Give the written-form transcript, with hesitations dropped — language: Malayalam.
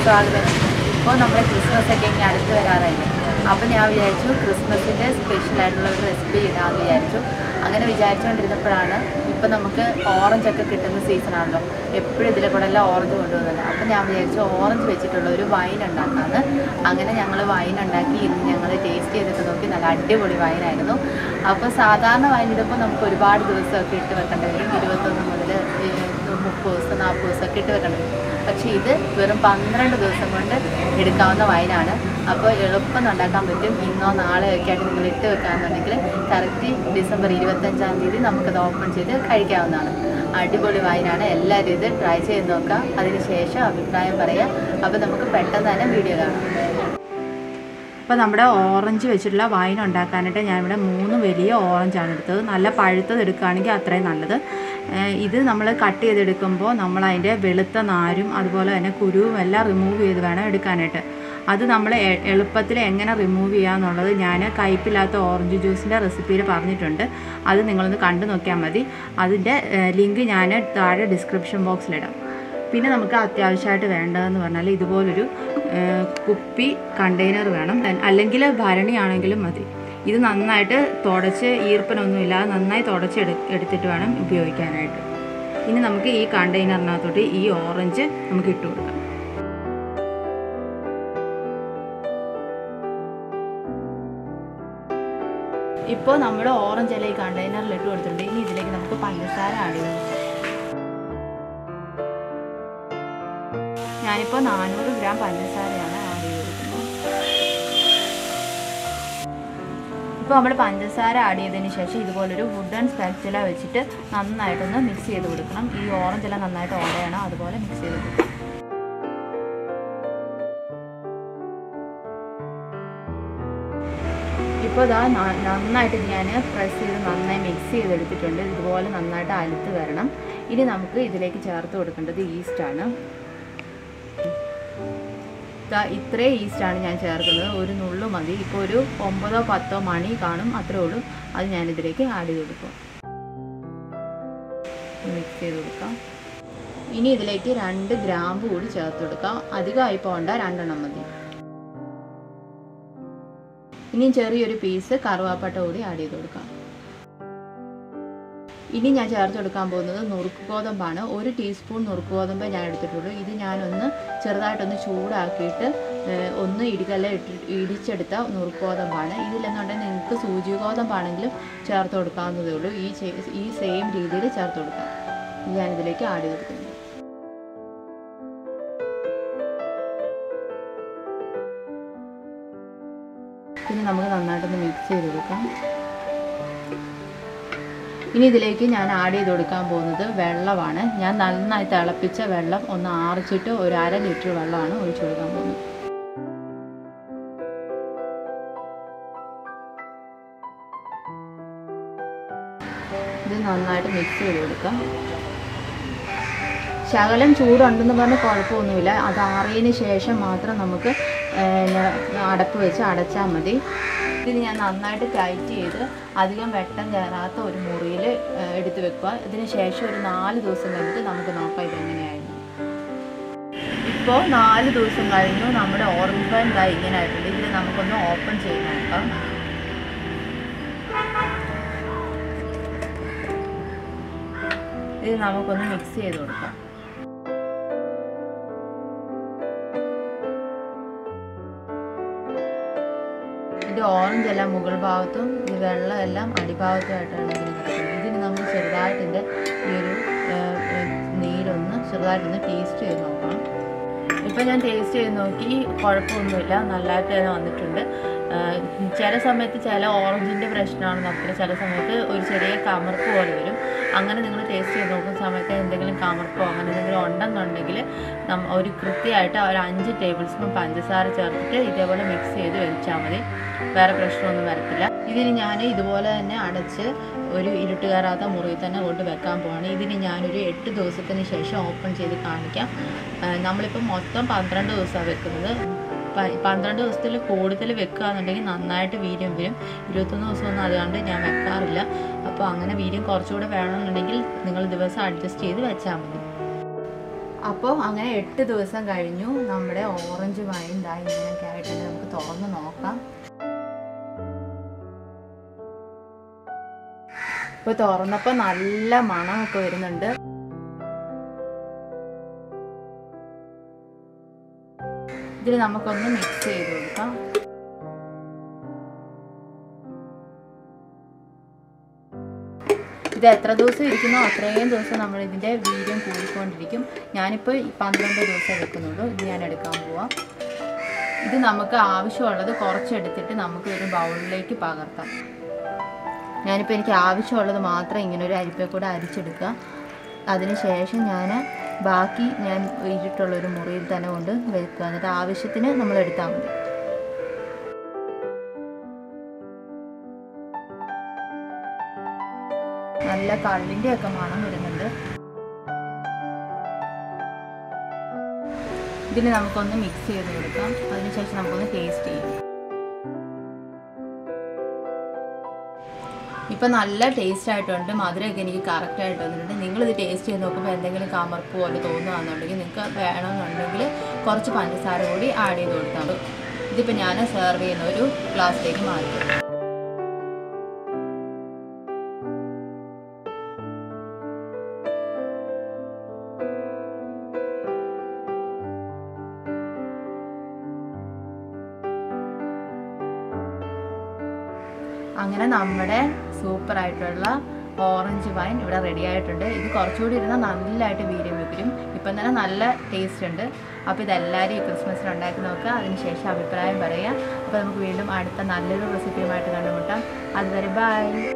സ്വാഗതം. ഇപ്പോൾ നമ്മുടെ ക്രിസ്മസൊക്കെ ഇങ്ങനെ അടുത്ത് വരാറായില്ലേ. അപ്പോൾ ഞാൻ വിചാരിച്ചു ക്രിസ്മസിൻ്റെ സ്പെഷ്യലായിട്ടുള്ള ഒരു റെസിപ്പി ഇടാമെന്ന് വിചാരിച്ചു. അങ്ങനെ വിചാരിച്ചുകൊണ്ടിരുന്നപ്പോഴാണ് ഇപ്പം നമുക്ക് ഓറഞ്ചൊക്കെ കിട്ടുന്ന സീസണാണല്ലോ. എപ്പോഴും ഇതിലെ കൂടെ എല്ലാം ഓറഞ്ച് കൊണ്ടുപോകുന്നത്. അപ്പം ഞാൻ വിചാരിച്ചു ഓറഞ്ച് വെച്ചിട്ടുള്ള ഒരു വൈൻ ഉണ്ടാക്കാമെന്ന്. അങ്ങനെ ഞങ്ങൾ വൈൻ ഉണ്ടാക്കി. ഇന്ന് ഞങ്ങൾ ടേസ്റ്റ് ചെയ്തിട്ട് നോക്കി. നല്ല അടിപൊളി വൈനായിരുന്നു. അപ്പോൾ സാധാരണ വൈൻ ഇടുമ്പോൾ നമുക്ക് ഒരുപാട് ദിവസമൊക്കെ ഇട്ട് വെക്കേണ്ടി വരും. 21 മുതൽ 30 ദിവസം 40 ദിവസമൊക്കെ ഇട്ട് വെക്കേണ്ടി വരും. പക്ഷേ ഇത് വെറും 12 ദിവസം കൊണ്ട് എടുക്കാവുന്ന വൈനാണ്. അപ്പോൾ എളുപ്പം ഉണ്ടാക്കാൻ പറ്റും. ഇന്നോ നാളെയൊക്കെ ആയിട്ട് നിങ്ങൾ ഇട്ട് വെക്കാമെന്നുണ്ടെങ്കിൽ കറക്റ്റ് ഡിസംബർ 25-ാം തീയതി നമുക്കത് ഓപ്പൺ ചെയ്ത് കഴിക്കാവുന്നതാണ്. അടിപൊളി വൈനാണ്. എല്ലാവരും ഇത് ട്രൈ ചെയ്ത് നോക്കാം. അതിനുശേഷം അഭിപ്രായം പറയാം. അപ്പോൾ നമുക്ക് പെട്ടെന്ന് തന്നെ വീഡിയോ കാണാം. അപ്പോൾ നമ്മുടെ ഓറഞ്ച് വെച്ചിട്ടുള്ള വൈൻ ഉണ്ടാക്കാനായിട്ട് ഞാനിവിടെ 3 വലിയ ഓറഞ്ചാണ് എടുത്തത്. നല്ല പഴുത്തത് എടുക്കുകയാണെങ്കിൽ അത്രയും നല്ലത്. ഇത് നമ്മൾ കട്ട് ചെയ്തെടുക്കുമ്പോൾ നമ്മളതിൻ്റെ വെളുത്ത നാരും അതുപോലെ തന്നെ കുരുവും എല്ലാം റിമൂവ് ചെയ്ത് വേണം എടുക്കാനായിട്ട്. അത് നമ്മൾ എളുപ്പത്തിൽ എങ്ങനെ റിമൂവ് ചെയ്യാമെന്നുള്ളത് ഞാൻ കയ്പില്ലാത്ത ഓറഞ്ച് ജ്യൂസിൻ്റെ റെസിപ്പിയിൽ പറഞ്ഞിട്ടുണ്ട്. അത് നിങ്ങളൊന്ന് കണ്ടു നോക്കിയാൽ മതി. അതിൻ്റെ ലിങ്ക് ഞാൻ താഴെ ഡിസ്ക്രിപ്ഷൻ ബോക്സിലിടാം. പിന്നെ നമുക്ക് അത്യാവശ്യമായിട്ട് വേണ്ടതെന്ന് പറഞ്ഞാൽ ഇതുപോലൊരു കുപ്പി കണ്ടെയ്നർ വേണം. അല്ലെങ്കിൽ ഭരണിയാണെങ്കിലും മതി. ഇത് നന്നായിട്ട് തുടച്ച് ഈർപ്പനൊന്നുമില്ലാതെ നന്നായി എടുത്തിട്ട് വേണം ഉപയോഗിക്കാനായിട്ട്. ഇനി നമുക്ക് ഈ കണ്ടെയ്നറിനകത്തോട്ട് ഈ ഓറഞ്ച് നമുക്ക് ഇട്ട് കൊടുക്കാം. ഇപ്പോൾ നമ്മൾ ഓറഞ്ച് എല്ലാം ഈ കണ്ടെയ്നറിൽ ഇട്ട് കൊടുത്തിട്ടുണ്ട്. ഇനി ഇതിലേക്ക് നമുക്ക് പഞ്ചസാര ആഡ് ചെയ്യണം. ഞാനിപ്പോൾ 400 ഗ്രാം പഞ്ചസാരയാണ് ആഡ് ചെയ്ത് കൊടുക്കുന്നത്. ഇപ്പോൾ നമ്മൾ പഞ്ചസാര ആഡ് ചെയ്തതിന് ശേഷം ഇതുപോലൊരു വുഡൻ സ്പാച്ചുല വെച്ചിട്ട് നന്നായിട്ടൊന്ന് മിക്സ് ചെയ്ത് കൊടുക്കണം. ഈ ഓറഞ്ചെല്ലാം നന്നായിട്ട് ഓടയാണ്, അതുപോലെ മിക്സ് ചെയ്ത് കൊടുക്കണം. ഇപ്പോൾ ഇതാ നന്നായിട്ട് ഞാൻ പ്രസ് ചെയ്ത് നന്നായി മിക്സ് ചെയ്തെടുത്തിട്ടുണ്ട്. ഇതുപോലെ നന്നായിട്ട് അലുത്ത് വരണം. ഇനി നമുക്ക് ഇതിലേക്ക് ചേർത്ത് കൊടുക്കേണ്ടത് ഈസ്റ്റാണ്. ഇത്രയും ഈസ്റ്റാണ് ഞാൻ ചേർക്കുന്നത്. ഒരു നുള്ളു മതി. ഇപ്പോൾ ഒരു 9-10 മണി കാണും, അത്രേ ഉള്ളൂ. അത് ഞാനിതിലേക്ക് ആഡ് ചെയ്ത് കൊടുക്കും. മിക്സ് ചെയ്ത് കൊടുക്കാം. ഇനി ഇതിലേക്ക് 2 ഗ്രാമ്പ് കൂടി ചേർത്ത് കൊടുക്കാം. അധികമായി പോകണ്ട, 2 എണ്ണം മതി. ഇനി ചെറിയൊരു പീസ് കറുവാപ്പട്ട കൂടി ആഡ് ചെയ്ത് കൊടുക്കാം. ഇനി ഞാൻ ചേർത്ത് കൊടുക്കാൻ പോകുന്നത് നുറുക്ക് ഗോതമ്പാണ്. 1 ടീസ്പൂൺ നുറുക്ക് ഗോതമ്പ് ഞാൻ എടുത്തിട്ടുള്ളൂ. ഇത് ഞാനൊന്ന് ചെറുതായിട്ടൊന്ന് ചൂടാക്കിയിട്ട് ഒന്ന് ഇടിച്ചെടുത്ത നുറുക്ക് ഗോതമ്പാണ്. ഇതില്ലെന്നുണ്ടെങ്കിൽ നിങ്ങൾക്ക് സൂചി ഗോതമ്പാണെങ്കിലും ചേർത്ത് കൊടുക്കാവുന്നതേ ഉള്ളൂ. ഈ സെയിം രീതിയിൽ ചേർത്ത് കൊടുക്കാം. ഞാനിതിലേക്ക് ആഡ് ചെയ്ത് കൊടുക്കുന്നു. പിന്നെ നമുക്ക് നന്നായിട്ടൊന്ന് മിക്സ് ചെയ്ത് കൊടുക്കാം. ഇനി ഇതിലേക്ക് ഞാൻ ആഡ് ചെയ്ത് കൊടുക്കാൻ പോകുന്നത് വെള്ളമാണ്. ഞാൻ നന്നായി തിളപ്പിച്ച വെള്ളം ഒന്ന് ആറിച്ചിട്ട് ഒരു 1/2 ലിറ്റർ വെള്ളമാണ് ഒഴിച്ചു കൊടുക്കാൻ പോകുന്നത്. ഇത് നന്നായിട്ട് മിക്സ് ചെയ്ത് കൊടുക്കാം. ശകലം ചൂടുണ്ടെന്ന് പറഞ്ഞാൽ കുഴപ്പമൊന്നുമില്ല. അത് ആറിയതിന് ശേഷം മാത്രം നമുക്ക് അടപ്പ് വെച്ച് അടച്ചാൽ മതി. ഇതിന് ഞാൻ നന്നായിട്ട് ടൈറ്റ് ചെയ്ത് അധികം വെട്ടം കയറാത്ത ഒരു മുറിയിൽ എടുത്ത് വെക്കുക. ഇതിന് ശേഷം ഒരു 4 ദിവസം കഴിഞ്ഞിട്ട് നമുക്ക് നോക്കാം ഇതെങ്ങനെയായിരുന്നു. ഇപ്പോൾ 4 ദിവസം കഴിഞ്ഞു. നമ്മുടെ ഓറഞ്ച് വൈൻ ഇങ്ങനെ ആയിട്ടുണ്ട്. ഇതിൽ നമുക്കൊന്ന് ഓപ്പൺ ചെയ്ത് നോക്കാം. ഇത് നമുക്കൊന്ന് മിക്സ് ചെയ്ത് കൊടുക്കാം. ഇത് ഓറഞ്ച് എല്ലാം മുകൾ ഭാഗത്തും ഈ വെള്ളം എല്ലാം അടിഭാഗത്തുമായിട്ടാണ് ഇതിന് കിടക്കുന്നത്. ഇതിന് നമ്മൾ ചെറുതായിട്ട് ഈ ഒരു നീരൊന്ന് ചെറുതായിട്ടൊന്ന് ടേസ്റ്റ് ചെയ്ത് നോക്കണം. ഇപ്പോൾ ഞാൻ ടേസ്റ്റ് ചെയ്ത് നോക്കി, കുഴപ്പമൊന്നുമില്ല, നല്ലതായിട്ട് തന്നെ വന്നിട്ടുണ്ട്. ചില സമയത്ത് ചില ഓറഞ്ചിൻ്റെ പ്രശ്നമാണ് നമുക്ക്, ചില സമയത്ത് ഒരു ചെറിയ കമർപ്പ് പോലെ വരും. അങ്ങനെ നിങ്ങൾ ടേസ്റ്റ് ചെയ്ത് നോക്കുന്ന സമയത്ത് എന്തെങ്കിലും കമർപ്പോ അങ്ങനെ എന്തെങ്കിലും ഉണ്ടെന്നുണ്ടെങ്കിൽ ഒരു കൃത്യമായിട്ട് ഒരു 5 ടേബിൾ സ്പൂൺ പഞ്ചസാര ചേർത്തിട്ട് ഇതേപോലെ മിക്സ് ചെയ്ത് വെച്ചാൽ മതി. വേറെ പ്രശ്നമൊന്നും വരത്തില്ല. ഇതിന് ഞാൻ ഇതുപോലെ തന്നെ അടച്ച് ഒരു ഇരുട്ട് കയറാത്ത മുറിയിൽ തന്നെ കൊണ്ട് വെക്കാൻ പോവാണ്. ഇതിന് ഞാനൊരു 8 ദിവസത്തിന് ശേഷം ഓപ്പൺ ചെയ്ത് കാണിക്കാം. നമ്മളിപ്പോൾ മൊത്തം 12 ദിവസമാണ് വെക്കുന്നത്. 12 ദിവസത്തിൽ കൂടുതൽ വെക്കുകയെന്നുണ്ടെങ്കിൽ നന്നായിട്ട് വീര്യം വരും. 21 ദിവസമൊന്നും അതുകൊണ്ട് ഞാൻ വെക്കാറില്ല. അപ്പോൾ അങ്ങനെ വീര്യം കുറച്ചുകൂടെ വേണമെന്നുണ്ടെങ്കിൽ നിങ്ങൾ ദിവസം അഡ്ജസ്റ്റ് ചെയ്ത് വെച്ചാൽ മതി. അപ്പോൾ അങ്ങനെ 8 ദിവസം കഴിഞ്ഞു. നമ്മുടെ ഓറഞ്ച് വൈൻ ഇങ്ങനെയൊക്കെ ആയിട്ടുണ്ട്. നമുക്ക് തുറന്ന് നോക്കാം. ഇപ്പോൾ തുറന്നപ്പോൾ നല്ല മണമൊക്കെ വരുന്നുണ്ട്. ഇതിൽ നമുക്കൊന്ന് മിക്സ് ചെയ്ത് കൊടുക്കാം. ഇത് എത്ര ദിവസം ഇരിക്കുന്നോ അത്രയും ദിവസം നമ്മൾ ഇതിൻ്റെ വീര്യം കൂടിക്കൊണ്ടിരിക്കും. ഞാനിപ്പോൾ 12 ദിവസം എടുക്കുന്നുള്ളൂ. ഇത് ഞാൻ എടുക്കാൻ പോവാം. ഇത് നമുക്ക് ആവശ്യമുള്ളത് കുറച്ചെടുത്തിട്ട് നമുക്ക് ഒരു ബൗളിലേക്ക് പകർത്താം. ഞാനിപ്പോൾ എനിക്ക് ആവശ്യമുള്ളത് മാത്രം ഇങ്ങനെ ഒരു അരിപ്പയിൽ കൂടെ അരിച്ചെടുക്കുക. അതിനുശേഷം ബാക്കി ഞാൻ ഇരുട്ടുള്ളൊരു മുറിയിൽ തന്നെ കൊണ്ട് വെക്കുക. എന്നിട്ട് ആവശ്യത്തിന് നമ്മൾ എടുത്താൽ മതി. നല്ല കള്ളിൻ്റെ ഒക്കെ മണം വരുന്നുണ്ട്. ഇതിന് നമുക്കൊന്ന് മിക്സ് ചെയ്ത് കൊടുക്കാം. അതിനുശേഷം നമുക്കൊന്ന് ടേസ്റ്റ് ചെയ്യാം. ഇപ്പം നല്ല ടേസ്റ്റ് ആയിട്ടുണ്ട്. മധുരമൊക്കെ എനിക്ക് കറക്റ്റായിട്ട് വന്നിട്ടുണ്ട്. നിങ്ങളിത് ടേസ്റ്റ് ചെയ്ത് നോക്കുമ്പോൾ എന്തെങ്കിലും കമർപ്പ് പോലെ തോന്നുകയാണെന്നുണ്ടെങ്കിൽ നിങ്ങൾക്ക് വേണമെന്നുണ്ടെങ്കിൽ കുറച്ച് പഞ്ചസാര കൂടി ആഡ് ചെയ്ത് കൊടുത്താൽ മതി. ഇതിപ്പോൾ ഞാൻ സെർവ് ചെയ്യുന്ന ഒരു ഗ്ലാസ്സിലേക്ക് മാറ്റും. അങ്ങനെ നമ്മുടെ സൂപ്പറായിട്ടുള്ള ഓറഞ്ച് വൈൻ ഇവിടെ റെഡി ആയിട്ടുണ്ട്. ഇത് കുറച്ചുകൂടി ഇരുന്നാൽ നല്ലതായിട്ട് വീര്യം വരും. ഇപ്പം തന്നെ നല്ല ടേസ്റ്റ് ഉണ്ട്. അപ്പോൾ ഇതെല്ലാവരും ഈ ക്രിസ്മസിന് ഉണ്ടാക്കി നോക്കുക. അതിനുശേഷം അഭിപ്രായം പറയുക. അപ്പോൾ നമുക്ക് വീണ്ടും അടുത്ത നല്ലൊരു റെസിപ്പിയുമായിട്ട് കണ്ടുമുട്ടാം. അതുവരെ ബൈ.